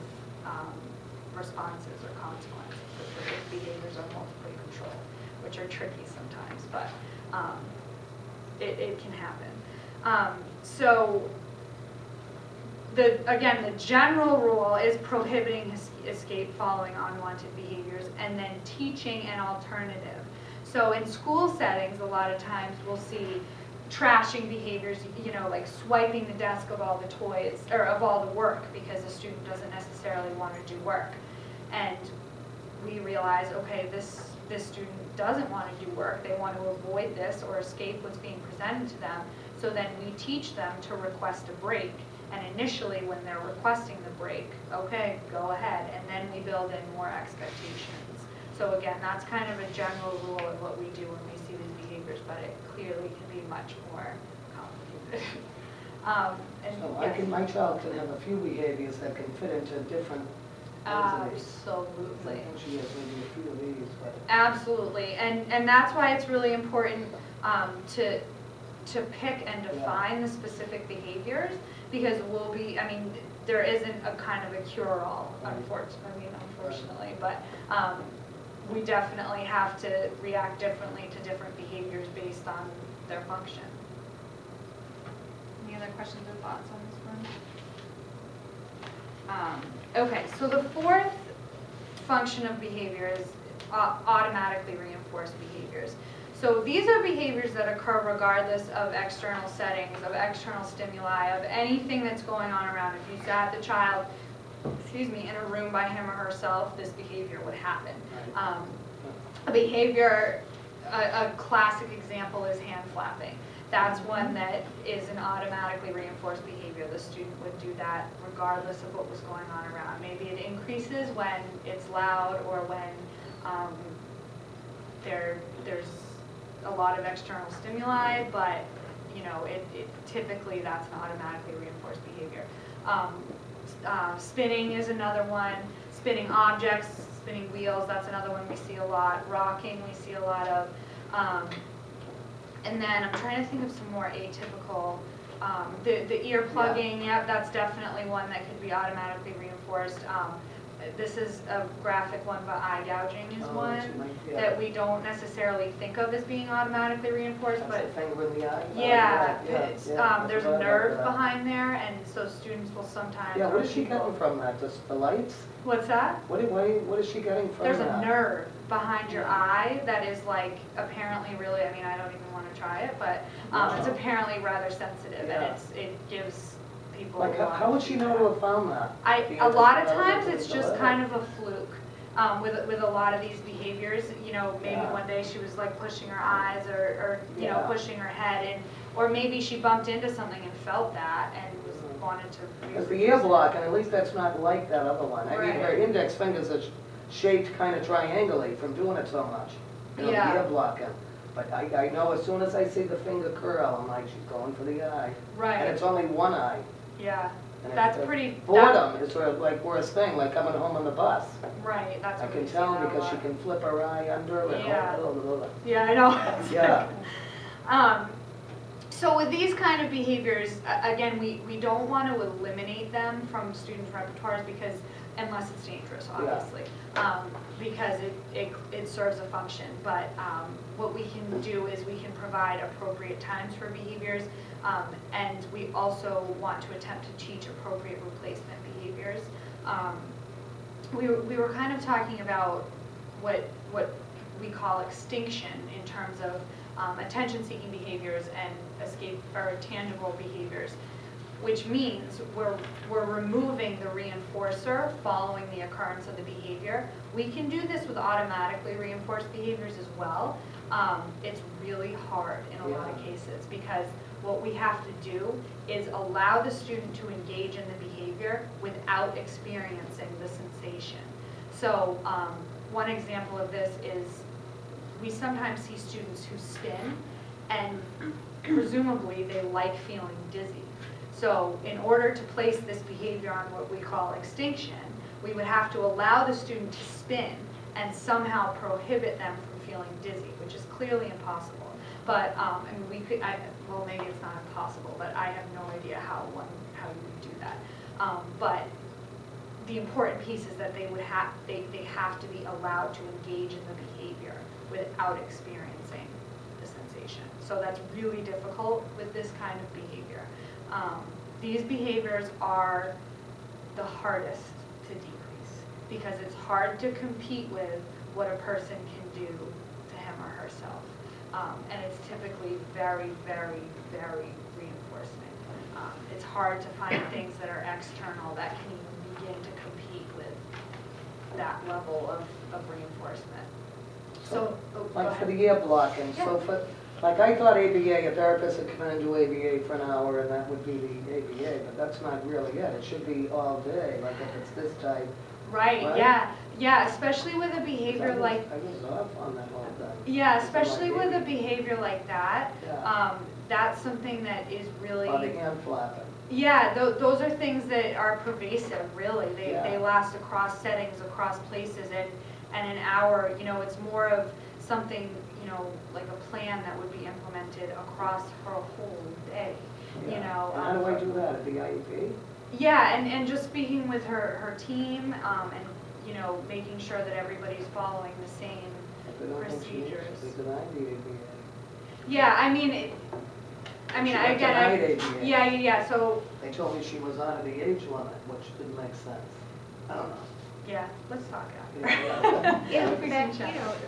responses or consequences if behaviors are multiply controlled, which are tricky sometimes, but it can happen. So again, the general rule is prohibiting escape following unwanted behaviors, and then teaching an alternative. So in school settings, a lot of times we'll see trashing behaviors, you know, like swiping the desk of all the toys, or of all the work, because the student doesn't necessarily want to do work. And we realize, okay, this student doesn't want to do work, they want to avoid this or escape what's being presented to them, so then we teach them to request a break. And initially, when they're requesting the break, okay, go ahead, and then we build in more expectations. So again, that's kind of a general rule of what we do when we see these behaviors, but it clearly can be much more complicated. And So yes. my child can have a few behaviors that can fit into different entities. Absolutely. I think she has maybe a few of these, but. Absolutely, and that's why it's really important to pick and define the specific behaviors, because there isn't a kind of a cure-all, unfortunately, but we definitely have to react differently to different behaviors based on their function. Any other questions or thoughts on this one? Okay, so the fourth function of behavior is automatically reinforced behaviors. So these are behaviors that occur regardless of external settings, of external stimuli, of anything that's going on around. If you sat the child, in a room by him or herself, this behavior would happen. A behavior, a classic example is hand flapping. That's one that is an automatically reinforced behavior. The student would do that regardless of what was going on around. Maybe it increases when it's loud or when there's a lot of external stimuli, but typically that's an automatically reinforced behavior. Spinning is another one. Spinning objects, spinning wheels, that's another one we see a lot. Rocking we see a lot of. And then I'm trying to think of some more atypical. The ear plugging, yeah, that's definitely one that could be automatically reinforced. This is a graphic one, but eye gouging is one that we don't necessarily think of as being automatically reinforced. That's But the finger in the eye? there's a nerve behind there, and so students will sometimes. Yeah, what is she getting from that? Just the lights? What's that? What is she getting from There's that? a nerve behind your eye that is like apparently really, I don't even want to try it, but it's apparently rather sensitive, and it gives people. Like, how would she know to have found that? A lot of times it's just kind of a fluke. With a lot of these behaviors, maybe one day she was like pushing her eyes or pushing her head, and or maybe she bumped into something and felt that and wanted to. Because the ear block, and at least that's not like that other one. I mean, her index fingers are shaped kind of triangulate from doing it so much. The ear blocking. But I know as soon as I see the finger curl, I'm like, she's going for the eye. Right. And it's only one eye. Yeah. And That's pretty. Boredom is sort of like worst thing, like coming home on the bus. Right. That's. I what can we tell see that a because she lot. can flip her eye under and Yeah, I know. Yeah. So with these kind of behaviors, again, we don't want to eliminate them from students' repertoires because, unless it's dangerous, obviously, because it serves a function. But what we can do is we can provide appropriate times for behaviors, and we also want to attempt to teach appropriate replacement behaviors. We were kind of talking about what we call extinction in terms of attention-seeking behaviors and escape or tangible behaviors, which means we're removing the reinforcer following the occurrence of the behavior. We can do this with automatically reinforced behaviors as well. It's really hard in a lot of cases because what we have to do is allow the student to engage in the behavior without experiencing the sensation. So one example of this is we sometimes see students who spin, and presumably they like feeling dizzy. So in order to place this behavior on what we call extinction, we would have to allow the student to spin and somehow prohibit them from feeling dizzy, which is clearly impossible. But we could, well, maybe it's not impossible, but I have no idea how you would do that. But the important piece is that they have to be allowed to engage in the behavior without experiencing the sensation. So that's really difficult with this kind of behavior. These behaviors are the hardest to decrease because it's hard to compete with what a person can do to him or herself. And it's typically very, very, very reinforcement. It's hard to find things that are external that can even begin to compete with that level of reinforcement. So, like for the ear blocking, so for, like I thought ABA, a therapist would come in and do ABA for an hour and that would be the ABA, but that's not really it. It should be all day, like if it's this type, Right, Right? yeah, especially with a behavior like, I was off on that whole thing. yeah, It's like especially with a baby. behavior like that. Yeah. That's something that is really, Or the hand flapping. yeah, those are things that are pervasive, really. They Yeah. last across settings, across places, and an hour, you know, it's more of something, you know, like a plan that would be implemented across her whole day, you Yeah. know. And how do I do that, at the IEP? Yeah, and just speaking with her team, and, you know, making sure that everybody's following the same If they don't think she needs procedures. to be denied the ABA. Yeah, I mean, She got again, denied ABA. yeah, so, They told me she was out of the age limit, which didn't make sense. I don't know. yeah, let's talk after. Yeah, We in can fact, chat you know, after.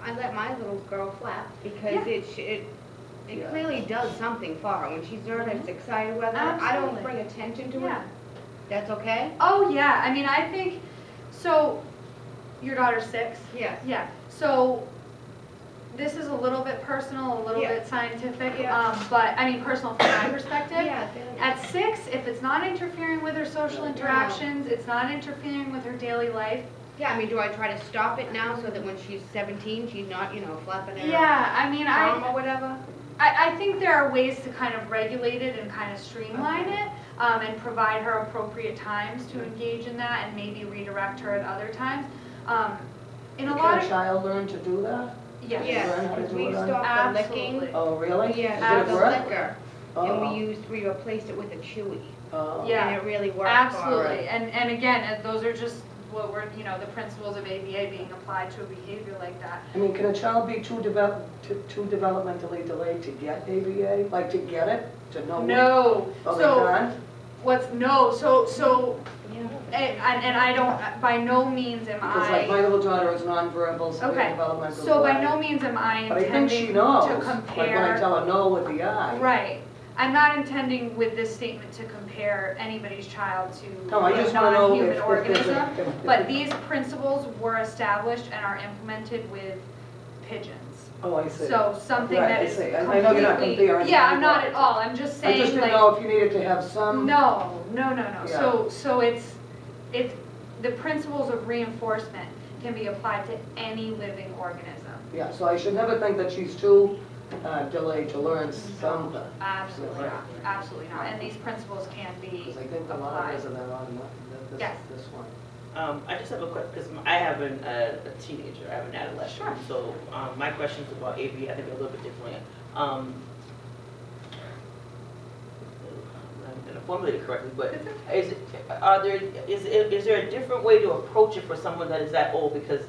I let my little girl flap because Yeah. it Yeah. clearly does something for her. When she's nervous, excited with her, I don't Absolutely. bring attention to Yeah. it. That's okay? Oh, yeah, I mean, I think, so, your daughter's 6? Yes. Yeah, so, this is a little bit personal, a little Yeah. bit scientific, Yeah. but, I mean, personal from my perspective. Yeah. At 6, if it's not interfering with her social No. interactions, it's not interfering with her daily life. Yeah, I mean, do I try to stop it now so that when she's 17, she's not, you know, flapping her Yeah, I mean, arm or whatever? I think there are ways to kind of regulate it and kind of streamline it, and provide her appropriate times to engage in that and maybe redirect her at other times. In a lot Can a of, child learn to do that? yes. Yes, Learn how to because do we it on- stopped the Absolutely. licking. Oh, really? Yeah, Did the it work? liquor. Oh. And we replaced it with a chewy. Oh. Yeah. And it really worked for Absolutely, her. and again, those are just what we're, you know, the principles of ABA being applied to a behavior like that. I mean, can a child be too developmentally delayed to get ABA? Like to get it, to know? No, Oh, they so, can't? so, and I don't, by no means am Because like my I, little daughter is nonverbal, so okay, developmental so by delay. no means am I But I think she intending knows, to like when I compare. tell her no with the eye. Right, I'm not intending with this statement to compare anybody's child to No, I a just wanna know non-human if there's organism, if but these principles were established and are implemented with pigeons. Oh, I see. So something Right, that I is see. completely. I know you're not comparing. Yeah, I'm not at all, I'm just I just saying didn't like, know if you needed to have some. no. Yeah. So it's, the principles of reinforcement can be applied to any living organism. Yeah, so I should never think that she's too delayed to learn something. Absolutely Right. not, absolutely not, and these principles can be Because I think a lot applied. of us are that on Yes. this one. I just have a question, because I have a teenager, I have an adolescent. Sure. So my questions about ABA, I think are a little bit different. I'm going to formulate it correctly, but is there a different way to approach it for someone that is that old? Because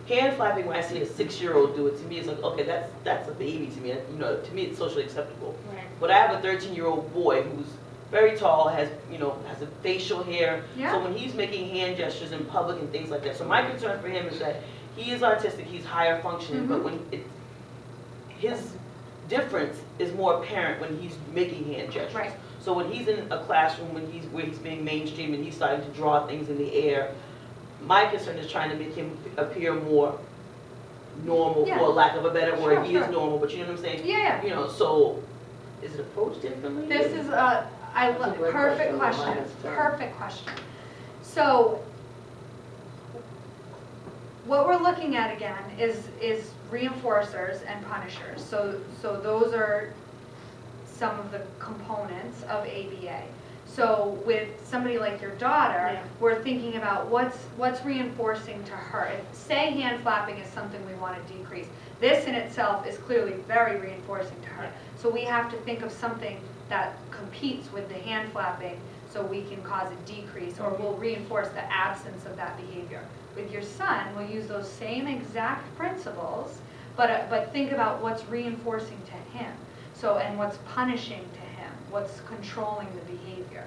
hand flapping, when I see a 6-year-old do it, to me it's like, okay, that's a baby to me. You know, to me it's socially acceptable. Right. But I have a 13-year-old boy who's very tall, has a facial hair. Yeah. So when he's making hand gestures in public and things like that, so my concern for him is that he is autistic, he's higher functioning, but when his difference is more apparent when he's making hand gestures. Right. So when he's in a classroom, where he's being mainstream and he's starting to draw things in the air, my concern is trying to make him appear more normal, Yeah. for lack of a better word. Sure, He sure. is normal, but you know what I'm saying? Yeah, You know, so is it approached differently? this is That's a great perfect question. question, Mine is too. perfect question. So, what we're looking at again is reinforcers and punishers. So those are some of the components of ABA. So with somebody like your daughter, Yeah. we're thinking about what's reinforcing to her. If, say hand flapping is something we want to decrease, this in itself is clearly very reinforcing to her. So we have to think of something that competes with the hand flapping so we can cause a decrease or will reinforce the absence of that behavior. With your son, we'll use those same exact principles, but think about what's reinforcing to him. So, and what's punishing to him, what's controlling the behavior.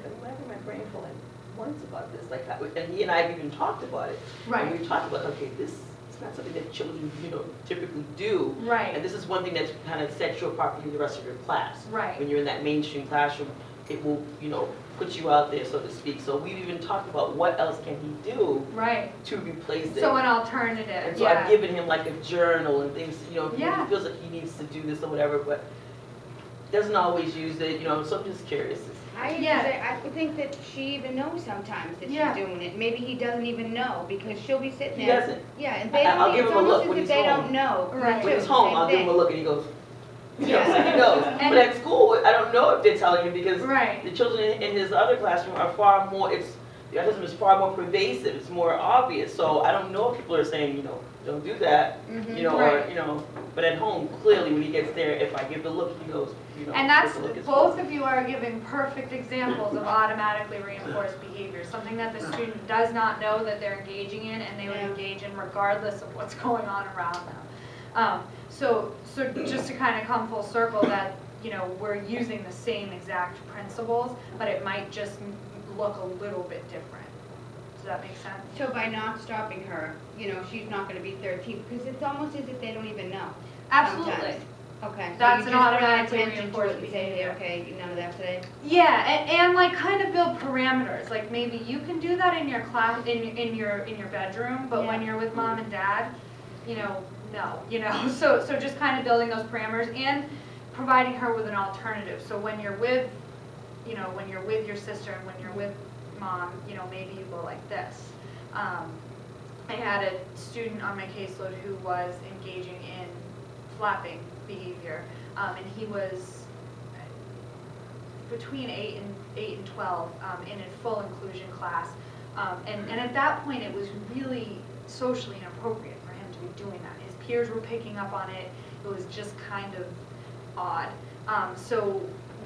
I'm having my brain full once about this, like, and he and I have even talked about it. Right. And we talked about, okay, this is not something that children, typically do. Right. And this is one thing that kind of sets you apart from the rest of your class. Right. When you're in that mainstream classroom, it will, put you out there, so to speak. So we've even talked about what else can he do Right. to replace it. So an alternative, And so yeah. I've given him like a journal and things, if Yeah. he feels like he needs to do this or whatever, but doesn't always use it, you know, so I'm just curious. I would think that she even knows sometimes that she's doing it. Maybe he doesn't even know because she'll be sitting there. He doesn't. Yeah, and they don't. I'll give It's him a look almost when as if he's they home. don't know. Right. When he's Too, home, same I'll give him a thing. look and he goes, you know, Yeah. so he knows. And- But at school, I don't know if they're telling him because Right. the children in his other classroom are far more, the autism is far more pervasive, it's more obvious. So I don't know if people are saying, you know, don't do that, you know, Right. or, you know, but at home, clearly when he gets there, if I give the look, he knows, you know. And that's, if the look is both of you are giving perfect examples of automatically reinforced behavior, something that the student does not know that they're engaging in, and they would engage in regardless of what's going on around them. So just to kind of come full circle, that, you know, we're using the same exact principles, but it might just look a little bit different. Does that make sense? So by not stopping her, you know, she's not gonna be 13, because it's almost as if they don't even know. Absolutely. sometimes. Okay. so That's you an just bring automatically attention to reinforced it and say, behavior. okay, none of that today. Yeah, and like kind of build parameters. Like maybe you can do that in your class, in your bedroom, but when Yeah. you're with mom and dad, you know, no, you know. So just kind of building those parameters and providing her with an alternative. So when you're with, you know, when you're with your sister and when you're with mom, you know, maybe you go like this. I had a student on my caseload who was engaging in flapping behavior, and he was between 8 and 12 in a full inclusion class, and at that point it was really socially inappropriate for him to be doing that. His peers were picking up on it. It was just kind of odd. So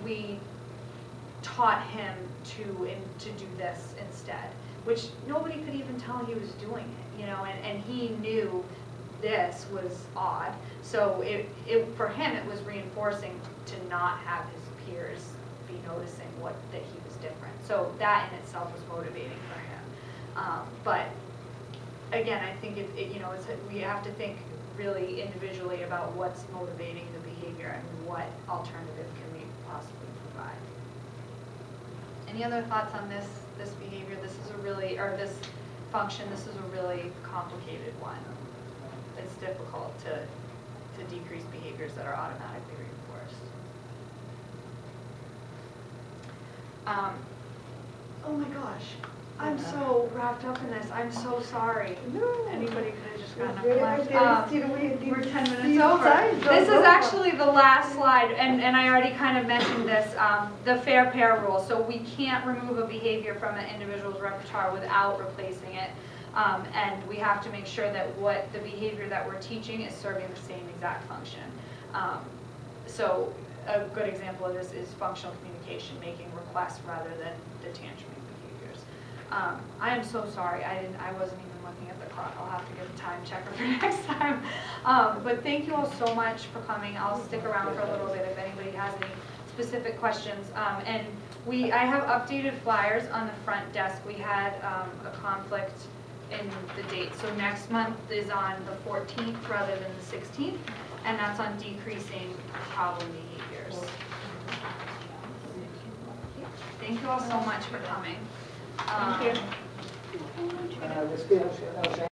we taught him to do this instead, which nobody could even tell he was doing it, you know, and he knew this was odd. So for him it was reinforcing to not have his peers be noticing that he was different. So that in itself was motivating for him. But again, I think you know, we have to think really individually about what's motivating the behavior and what alternative can we possibly provide. Any other thoughts on this behavior? This is this function, this is a really complicated one. It's difficult to decrease behaviors that are automatically reinforced. Oh my gosh, I'm so wrapped up in this. I'm so sorry. No. Anybody could have just gotten up Very and good. left. We're 10 minutes over. This is actually the last slide, and I already kind of mentioned this, the fair pair rule. So we can't remove a behavior from an individual's repertoire without replacing it. And we have to make sure that the behavior that we're teaching is serving the same exact function. So a good example of this is functional communication, making requests rather than the tantruming behaviors. I am so sorry, I wasn't even looking at the clock. I'll have to get a time checker for next time. But thank you all so much for coming. I'll stick around for a little bit if anybody has any specific questions. And I have updated flyers on the front desk. We had a conflict in the date. So next month is on the 14th rather than the 16th, and that's on decreasing problem behaviors. Thank you all so much for coming. Thank you. This